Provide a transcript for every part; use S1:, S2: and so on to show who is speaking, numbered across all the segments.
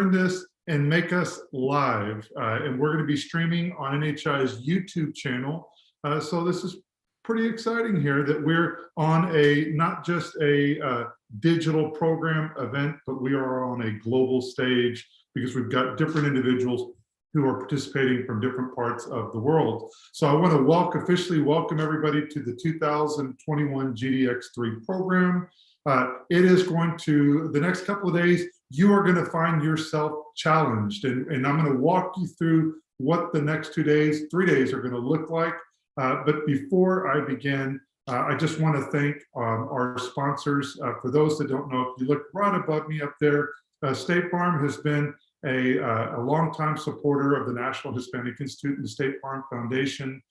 S1: this and make us live. And we're going to be streaming on NHI's YouTube channel. So this is pretty exciting here that we're on not just a digital program event, but we are on a global stage because we've got different individuals who are participating from different parts of the world. So I want to officially welcome everybody to the 2021 GDX3 program. It is going to, the next couple of days, you are going to find yourself challenged. And I'm going to walk you through what the next 3 days are going to look like. But before I begin, I just want to thank our sponsors. For those that don't know, if you look right above me up there, State Farm has been a longtime supporter of the National Hispanic Institute and the State Farm Foundation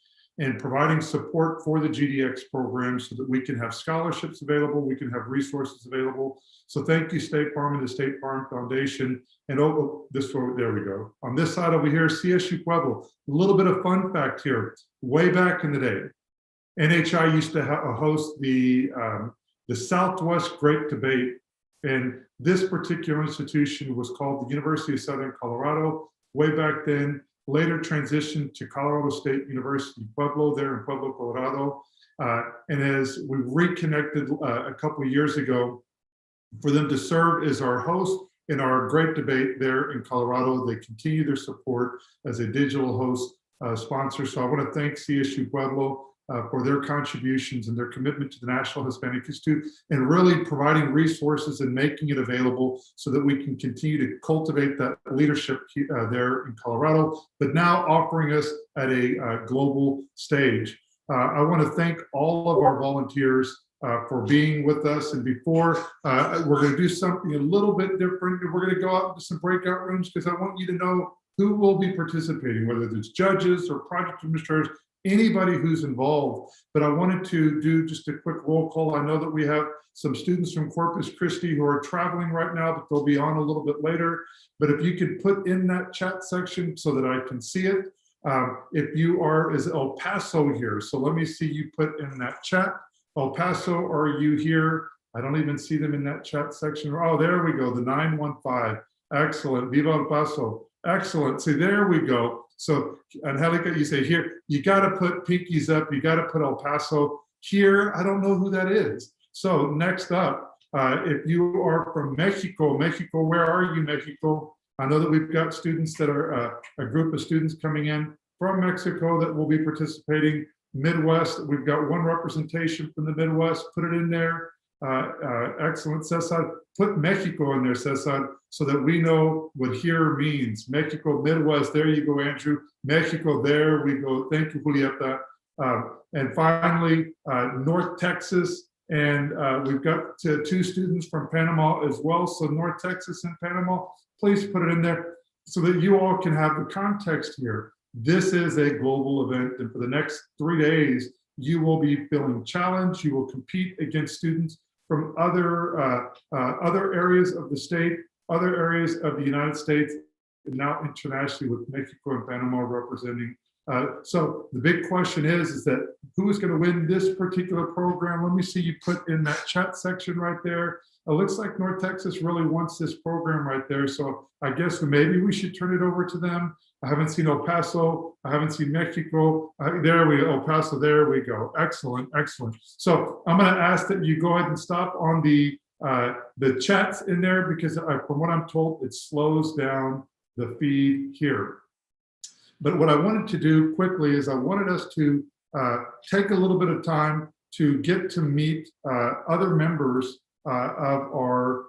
S1: in providing support for the GDX program so that we can have scholarships available, we can have resources available. So thank you, State Farm and the State Farm Foundation. And there we go. On this side over here, CSU Pueblo. A little bit of fun fact here. Way back in the day, NHI used to host the Southwest Great Debate. And this particular institution was called the University of Southern Colorado way back then, later transitioned to Colorado State University Pueblo there in Pueblo, Colorado. And as we reconnected a couple of years ago, for them to serve as our host in our great debate there in Colorado, they continue their support as a digital host sponsor. So I want to thank CSU Pueblo for their contributions and their commitment to the National Hispanic Institute and really providing resources and making it available so that we can continue to cultivate that leadership there in Colorado, but now offering us at a global stage. I want to thank all of our volunteers for being with us. And before, we're going to do something a little bit different. We're going to go out into some breakout rooms because I want you to know who will be participating, whether it's judges or project administrators, anybody who's involved. But I wanted to do just a quick roll call. I know that we have some students from Corpus Christi who are traveling right now, but they'll be on a little bit later. But if you could put in that chat section so that I can see it. If you are, is El Paso here? So let me see you put in that chat. El Paso, are you here? I don't even see them in that chat section. Oh, there we go, the 915. Excellent, Viva El Paso. Excellent, see, there we go. So, Angelica, you say here, you gotta put pinkies up, you gotta put El Paso. Here, I don't know who that is. So next up, if you are from Mexico, where are you, Mexico? I know that we've got students that are, a group of students coming in from Mexico that will be participating. Midwest, we've got one representation from the Midwest, put it in there. Excellent, Cesar, put Mexico in there, Cesar, so that we know what here means. Mexico, Midwest, there you go, Andrew. Mexico, there we go. Thank you, Julieta. And finally, North Texas, and we've got two students from Panama as well. So North Texas and Panama, please put it in there so that you all can have the context here. This is a global event, and for the next 3 days, you will be feeling challenged. You will compete against students from other areas of the state, other areas of the United States, and now internationally with Mexico and Panama representing. So the big question is that who is going to win this particular program? Let me see you put in that chat section right there. It looks like North Texas really wants this program right there. So I guess maybe we should turn it over to them. I haven't seen El Paso. I haven't seen Mexico. There we go, El Paso, there we go. Excellent, excellent. So I'm gonna ask that you go ahead and stop on the chats in there because from what I'm told, it slows down the feed here. But what I wanted to do quickly is I wanted us to take a little bit of time to get to meet other members of our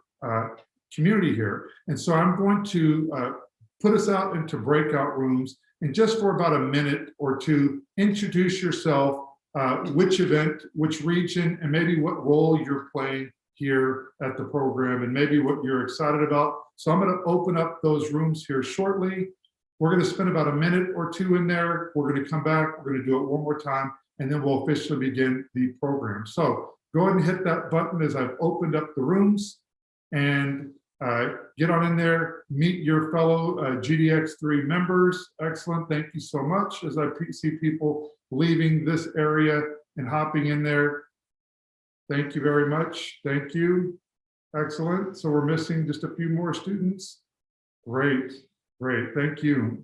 S1: community here. And so I'm going to put us out into breakout rooms and just for about a minute or two, introduce yourself, which event, which region, and maybe what role you're playing here at the program and maybe what you're excited about. So I'm going to open up those rooms here shortly. We're going to spend about a minute or two in there. We're going to come back. We're going to do it one more time, and then we'll officially begin the program. So go ahead and hit that button as I've opened up the rooms and get on in there, meet your fellow GDX3 members. Excellent, thank you so much. As I see people leaving this area and hopping in there. Thank you very much, thank you. Excellent, so we're missing just a few more students. Great, great. Thank you.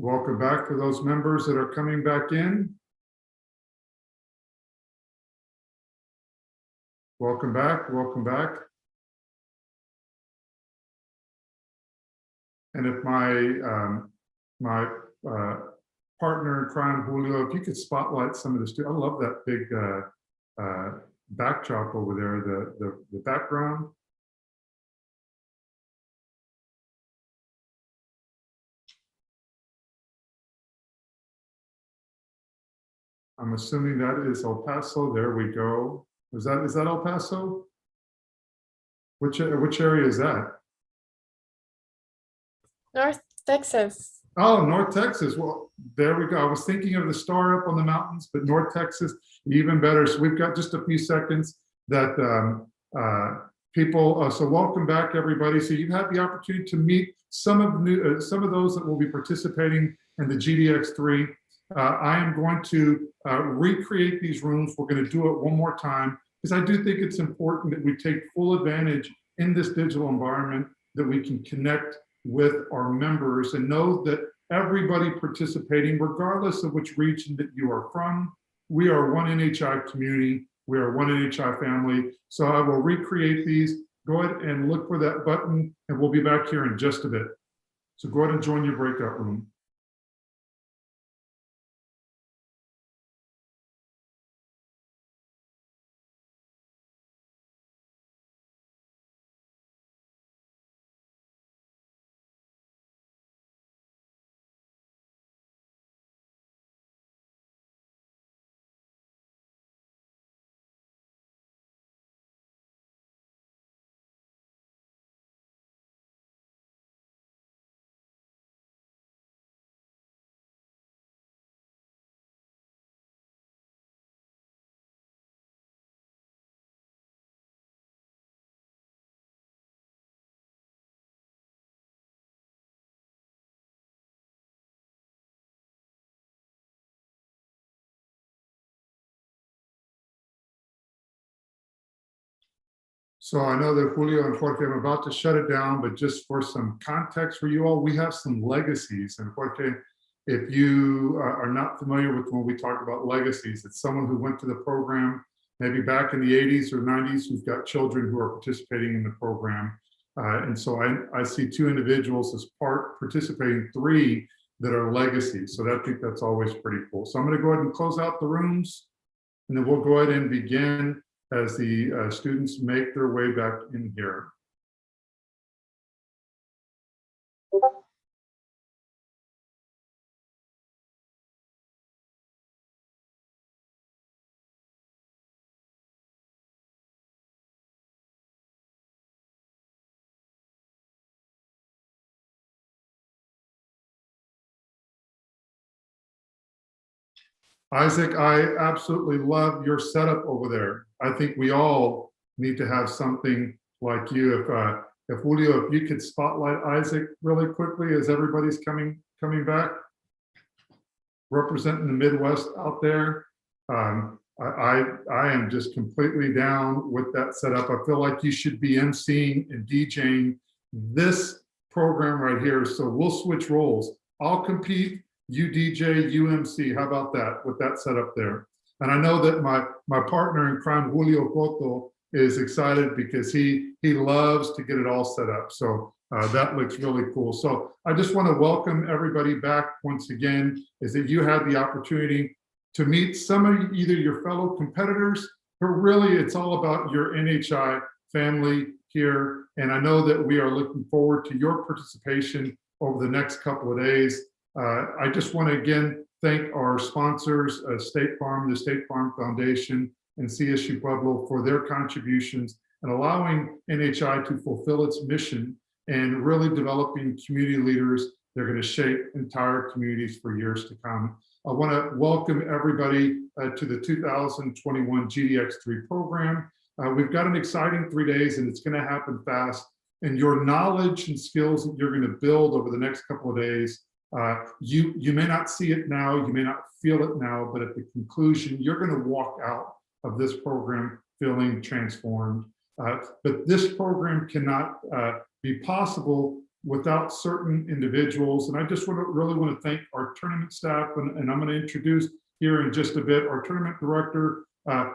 S1: Welcome back for those members that are coming back in. Welcome back, welcome back. And if my partner in crime, Julio, if you could spotlight some of the students. I love that big backdrop over there, the background. I'm assuming that is El Paso. There we go. Is that El Paso? Which area is that?
S2: North Texas.
S1: Oh, North Texas. Well, there we go. I was thinking of the star up on the mountains, but North Texas, even better. So we've got just a few seconds that people. So welcome back, everybody. So you've had the opportunity to meet some of those that will be participating in the GDX3. I am going to recreate these rooms. We're going to do it one more time because I do think it's important that we take full advantage in this digital environment, that we can connect with our members and know that everybody participating, regardless of which region that you are from, we are one NHI community, we are one NHI family. So I will recreate these. Go ahead and look for that button and we'll be back here in just a bit. So go ahead and join your breakout room. So I know that Julio and Jorge, I'm about to shut it down, but just for some context for you all, we have some legacies. And Jorge, if you are not familiar with when we talk about legacies, it's someone who went to the program maybe back in the 80s or 90s who's got children who are participating in the program. And so I see two individuals as participating, three that are legacies. So I think that's always pretty cool. So I'm going to go ahead and close out the rooms, and then we'll go ahead and begin as the students make their way back in here. Isaac, I absolutely love your setup over there. I think we all need to have something like you. If Julio, if you could spotlight Isaac really quickly as everybody's coming back, representing the Midwest out there. I am just completely down with that setup. I feel like you should be emceeing and DJing this program right here. So we'll switch roles. I'll compete. You DJ, you MC. How about that with that setup there? And I know that my partner in crime, Julio Cotto, is excited because he loves to get it all set up. So that looks really cool. So I just want to welcome everybody back once again, is that you had the opportunity to meet some of either your fellow competitors, but really it's all about your NHI family here. And I know that we are looking forward to your participation over the next couple of days. I just want to again thank our sponsors, State Farm, the State Farm Foundation, and CSU Pueblo for their contributions and allowing NHI to fulfill its mission and really developing community leaders that are going to shape entire communities for years to come. I want to welcome everybody to the 2021 GDX3 program. We've got an exciting 3 days and it's going to happen fast. And your knowledge and skills that you're going to build over the next couple of days, you may not see it now, you may not feel it now, but at the conclusion, you're going to walk out of this program feeling transformed. But this program cannot be possible without certain individuals. And I just really want to thank our tournament staff, and I'm going to introduce here in just a bit our tournament director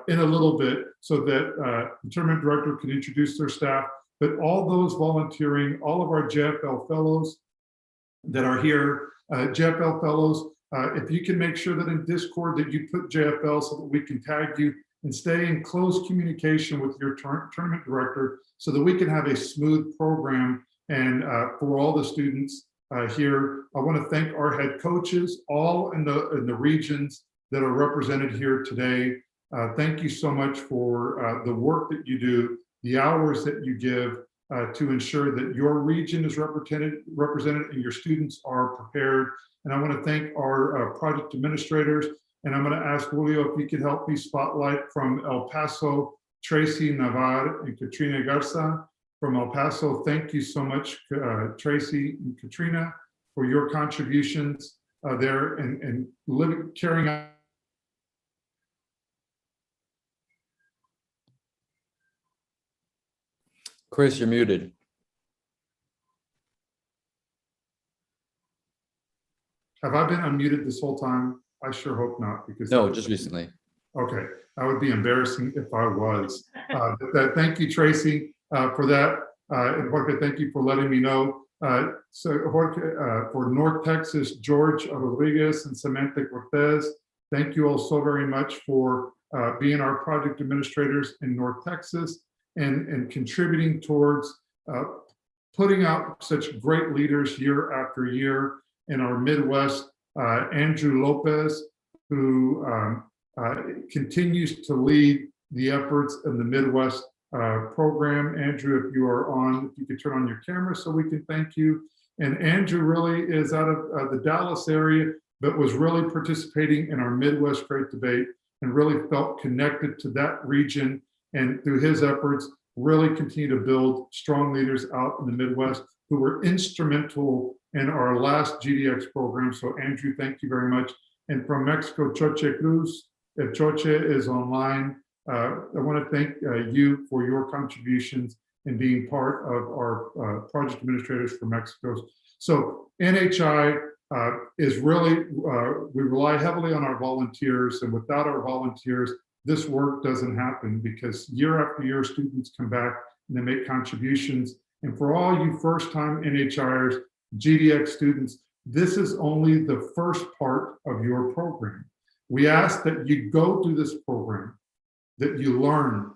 S1: in a little bit so that the tournament director can introduce their staff. But all those volunteering, all of our JFL fellows that are here, JFL fellows, if you can make sure that in Discord that you put JFL so that we can tag you and stay in close communication with your tournament director so that we can have a smooth program. And for all the students here, I want to thank our head coaches, all in the regions that are represented here today. Thank you so much for the work that you do, the hours that you give to ensure that your region is represented and your students are prepared. And I want to thank our project administrators. And I'm going to ask Julio if he could help me spotlight from El Paso, Tracy Navar and Katrina Garza from El Paso. Thank you so much, Tracy and Katrina, for your contributions there and carrying out.
S3: Chris, you're muted.
S1: Have I been unmuted this whole time? I sure hope not, because
S3: no, just recently.
S1: Okay, that would be embarrassing if I was. Thank you, Tracy, for that. And Jorge, thank you for letting me know. So Jorge, for North Texas, George Rodriguez and Samantha Cortez, thank you all so very much for being our project administrators in North Texas and contributing towards putting out such great leaders year after year in our Midwest. Andrew Lopez, who continues to lead the efforts in the Midwest program. Andrew, if you are on, if you could turn on your camera so we can thank you. And Andrew really is out of the Dallas area, but was really participating in our Midwest Great Debate and really felt connected to that region. And through his efforts, really continue to build strong leaders out in the Midwest who were instrumental in our last GDX program. So Andrew, thank you very much. And from Mexico, Choche Cruz, if Choche is online, I want to thank you for your contributions and being part of our project administrators for Mexico. So NHI is really, we rely heavily on our volunteers, and without our volunteers, this work doesn't happen, because year after year, students come back and they make contributions. And for all you first-time NHIers, GDX students, this is only the first part of your program. We ask that you go through this program, that you learn,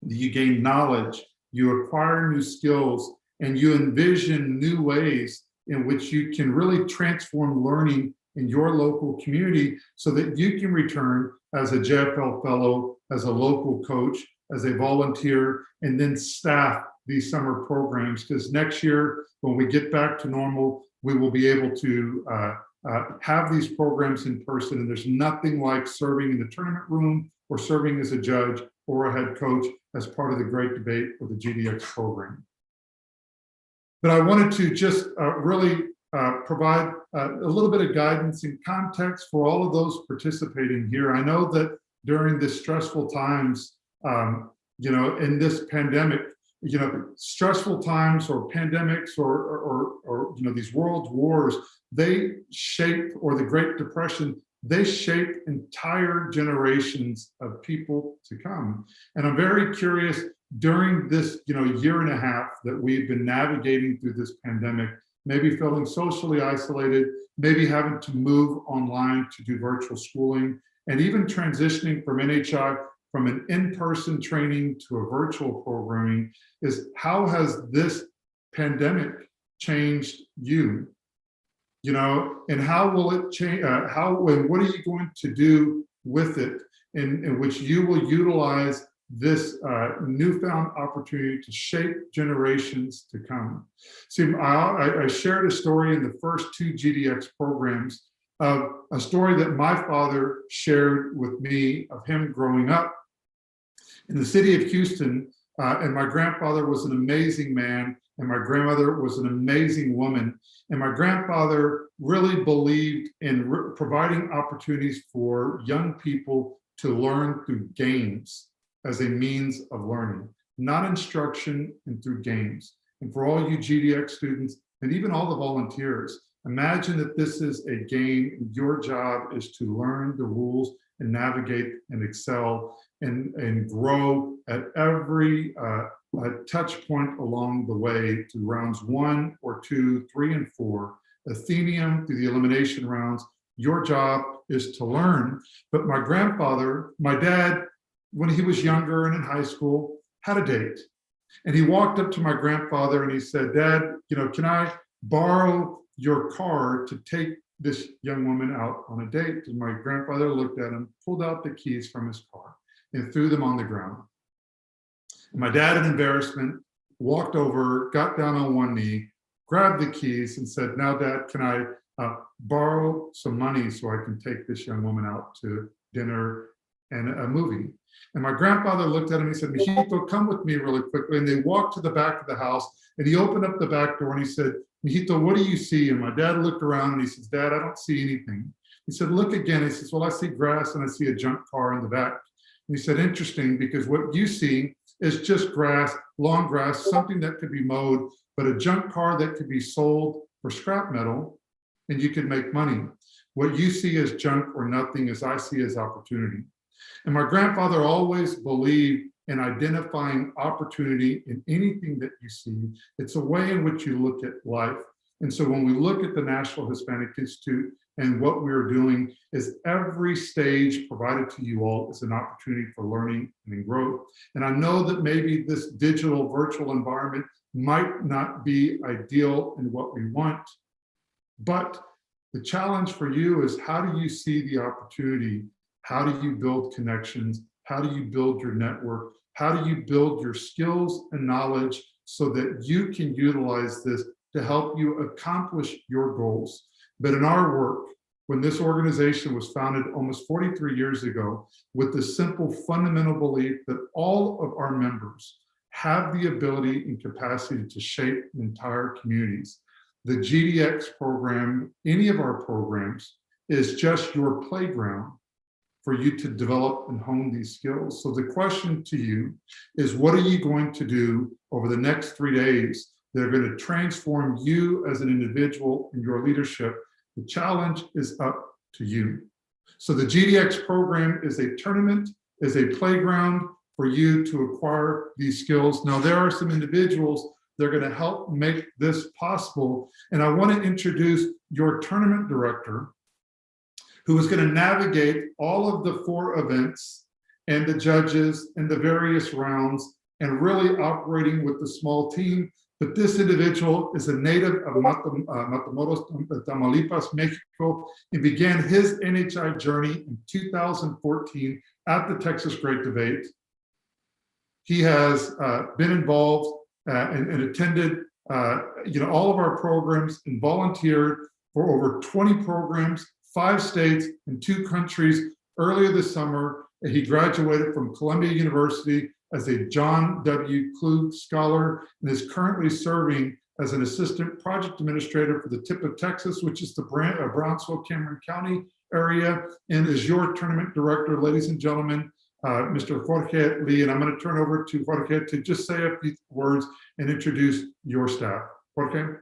S1: that you gain knowledge, you acquire new skills, and you envision new ways in which you can really transform learning in your local community so that you can return as a JFL fellow, as a local coach, as a volunteer, and then staff these summer programs. Because next year, when we get back to normal, we will be able to have these programs in person. And there's nothing like serving in the tournament room or serving as a judge or a head coach as part of the Great Debate for the GDX program. But I wanted to just really provide a little bit of guidance and context for all of those participating here. I know that during this stressful times, in this pandemic, stressful times or pandemics or these world wars, they shape, or the Great Depression, they shape entire generations of people to come. And I'm very curious, during this year and a half that we've been navigating through this pandemic, maybe feeling socially isolated, maybe having to move online to do virtual schooling, and even transitioning from NHI from an in-person training to a virtual programming is how has this pandemic changed you? You know, and how will it change? How and what are you going to do with it in which you will utilize this newfound opportunity to shape generations to come? See, I shared a story in the first two GDX programs of a story that my father shared with me of him growing up in the city of Houston. And my grandfather was an amazing man, and my grandmother was an amazing woman. And my grandfather really believed in providing opportunities for young people to learn through games as a means of learning, not instruction, and through games. And for all you GDX students, and even all the volunteers, imagine that this is a game, and your job is to learn the rules and navigate and excel and grow at every touch point along the way to rounds 1 or 2, 3, and 4, Athenium through the elimination rounds. Your job is to learn. But my grandfather, my dad, when he was younger and in high school, had a date. And he walked up to my grandfather and he said, "Dad, you know, can I borrow your car to take this young woman out on a date?" And my grandfather looked at him, pulled out the keys from his car, and threw them on the ground. And my dad, in embarrassment, walked over, got down on one knee, grabbed the keys, and said, "Now, Dad, can I borrow some money so I can take this young woman out to dinner and a movie?" And my grandfather looked at him, he said, "Mijito, come with me really quickly." And they walked to the back of the house, and he opened up the back door and he said, "Mijito, what do you see?" And my dad looked around and he says, "Dad, I don't see anything." He said, "Look again." He says, "Well, I see grass and I see a junk car in the back." And he said, "Interesting, because what you see is just grass, long grass, something that could be mowed, but a junk car that could be sold for scrap metal and you could make money. What you see as junk or nothing as I see as opportunity." And my grandfather always believed in identifying opportunity in anything that you see. It's a way in which you look at life. And so when we look at the National Hispanic Institute and what we're doing is every stage provided to you all is an opportunity for learning and growth. And I know that maybe this digital virtual environment might not be ideal in what we want, but the challenge for you is how do you see the opportunity? How do you build connections? How do you build your network? How do you build your skills and knowledge so that you can utilize this to help you accomplish your goals? But in our work, when this organization was founded almost 43 years ago, with the simple fundamental belief that all of our members have the ability and capacity to shape entire communities, the GDX program, any of our programs, is just your playground for you to develop and hone these skills. So the question to you is, what are you going to do over the next 3 days that are going to transform you as an individual in your leadership? The challenge is up to you. So the GDX program is a tournament, is a playground for you to acquire these skills. Now, there are some individuals that are going to help make this possible. And I want to introduce your tournament director, who is going to navigate all of the 4 events and the judges and the various rounds and really operating with the small team. But this individual is a native of Matamoros, Tamaulipas, Mexico, and began his NHI journey in 2014 at the Texas Great Debate. He has been involved and attended all of our programs and volunteered for over 20 programs, 5 states and 2 countries. Earlier this summer, he graduated from Columbia University as a John W. Klug Scholar and is currently serving as an assistant project administrator for the tip of Texas, which is the Brownsville, Cameron County area, and is your tournament director, ladies and gentlemen, Mr. Jorge Lee. And I'm going to turn over to Jorge to just say a few words and introduce your staff. Jorge.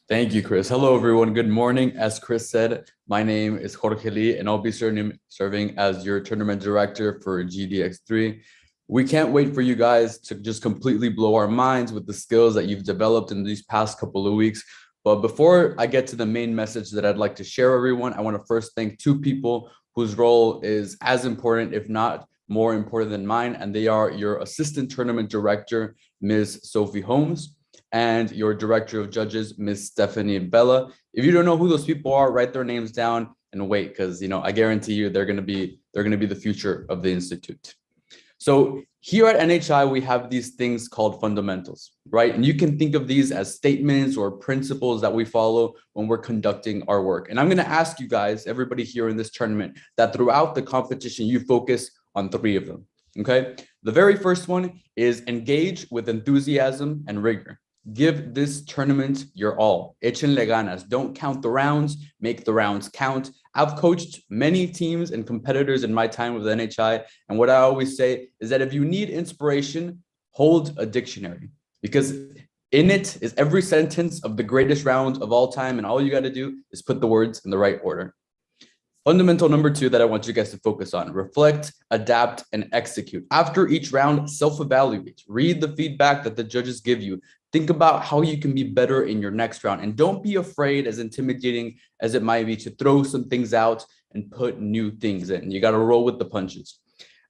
S3: Thank you, Chris. Hello, everyone. Good morning. As Chris said, my name is Jorge Lee, and I'll be serving as your tournament director for GDX3. We can't wait for you guys to just completely blow our minds with the skills that you've developed in these past couple of weeks. But before I get to the main message that I'd like to share, everyone, I want to first thank 2 people whose role is as important, if not more important than mine, and they are your assistant tournament director, Ms. Sophie Holmes, and your director of judges, Ms. Stephanie Bella. If you don't know who those people are, write their names down and wait, because I guarantee you they're gonna be the future of the Institute. So here at NHI, we have these things called fundamentals, right? And you can think of these as statements or principles that we follow when we're conducting our work. And I'm going to ask you guys, everybody here in this tournament, that throughout the competition, you focus on 3 of them, okay? The very first one is engage with enthusiasm and rigor. Give this tournament your all. Échenle ganas. Don't count the rounds, make the rounds count. I've coached many teams and competitors in my time with NHI. And what I always say is that if you need inspiration, hold a dictionary, because in it is every sentence of the greatest round of all time. And all you got to do is put the words in the right order. Fundamental number 2 that I want you guys to focus on: reflect, adapt, and execute. After each round, self-evaluate. Read the feedback that the judges give you. Think about how you can be better in your next round. And don't be afraid, as intimidating as it might be, to throw some things out and put new things in. You got to roll with the punches.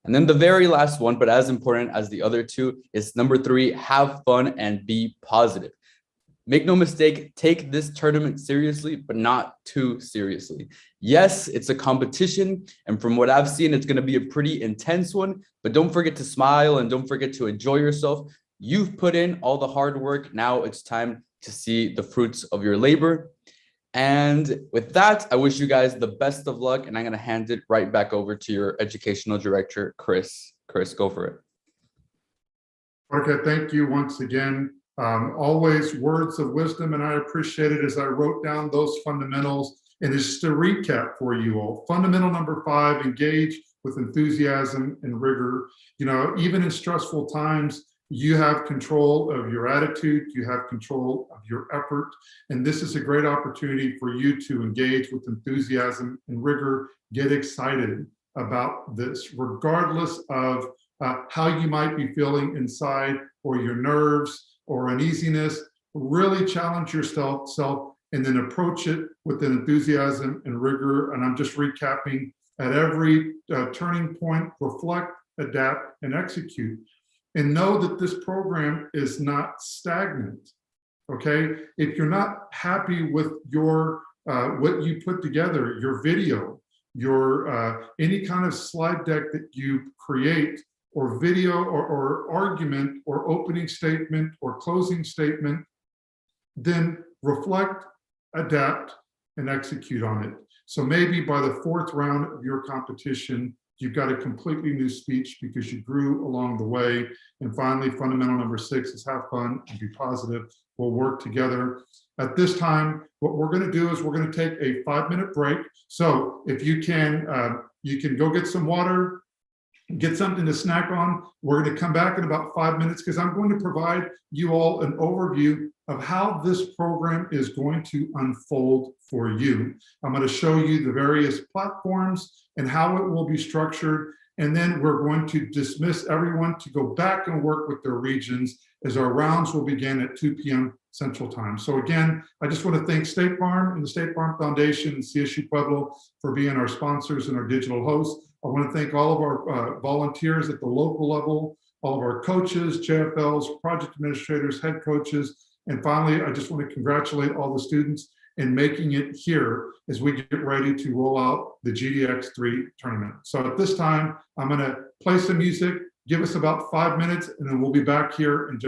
S3: And then the very last one, but as important as the other 2, is number 3, have fun and be positive. Make no mistake, take this tournament seriously, but not too seriously. Yes, it's a competition, and from what I've seen, it's going to be a pretty intense one, but don't forget to smile and don't forget to enjoy yourself. You've put in all the hard work. Now it's time to see the fruits of your labor. And with that, I wish you guys the best of luck, and I'm going to hand it right back over to your educational director, Chris. Chris, go for it.
S1: Okay, thank you once again. Always words of wisdom, and I appreciate it as I wrote down those fundamentals. And just to recap for you all, fundamental number 5, engage with enthusiasm and rigor. Even in stressful times, you have control of your attitude, you have control of your effort, and this is a great opportunity for you to engage with enthusiasm and rigor. Get excited about this, regardless of how you might be feeling inside, or your nerves or uneasiness. Really challenge yourself and then approach it with an enthusiasm and rigor. And I'm just recapping: at every turning point, reflect, adapt, and execute. And know that this program is not stagnant, okay? If you're not happy with your what you put together, your video, your any kind of slide deck that you create, or video, or argument, or opening statement, or closing statement, then reflect, adapt, and execute on it. So maybe by the 4th round of your competition, you've got a completely new speech because you grew along the way. And finally, fundamental number 6 is have fun and be positive. We'll work together. At this time, what we're going to do is we're going to take a 5-minute break. So if you can go get some water, get something to snack on. We're going to come back in about 5 minutes, because I'm going to provide you all an overview of how this program is going to unfold for you. I'm going to show you the various platforms and how it will be structured. And then we're going to dismiss everyone to go back and work with their regions, as our rounds will begin at 2 p.m. Central Time. So again, I just want to thank State Farm and the State Farm Foundation and CSU Pueblo for being our sponsors and our digital hosts. I want to thank all of our volunteers at the local level, all of our coaches, JFLs, project administrators, head coaches. And finally, I just want to congratulate all the students in making it here as we get ready to roll out the GDX3 tournament. So at this time, I'm going to play some music, give us about 5 minutes, and then we'll be back here in just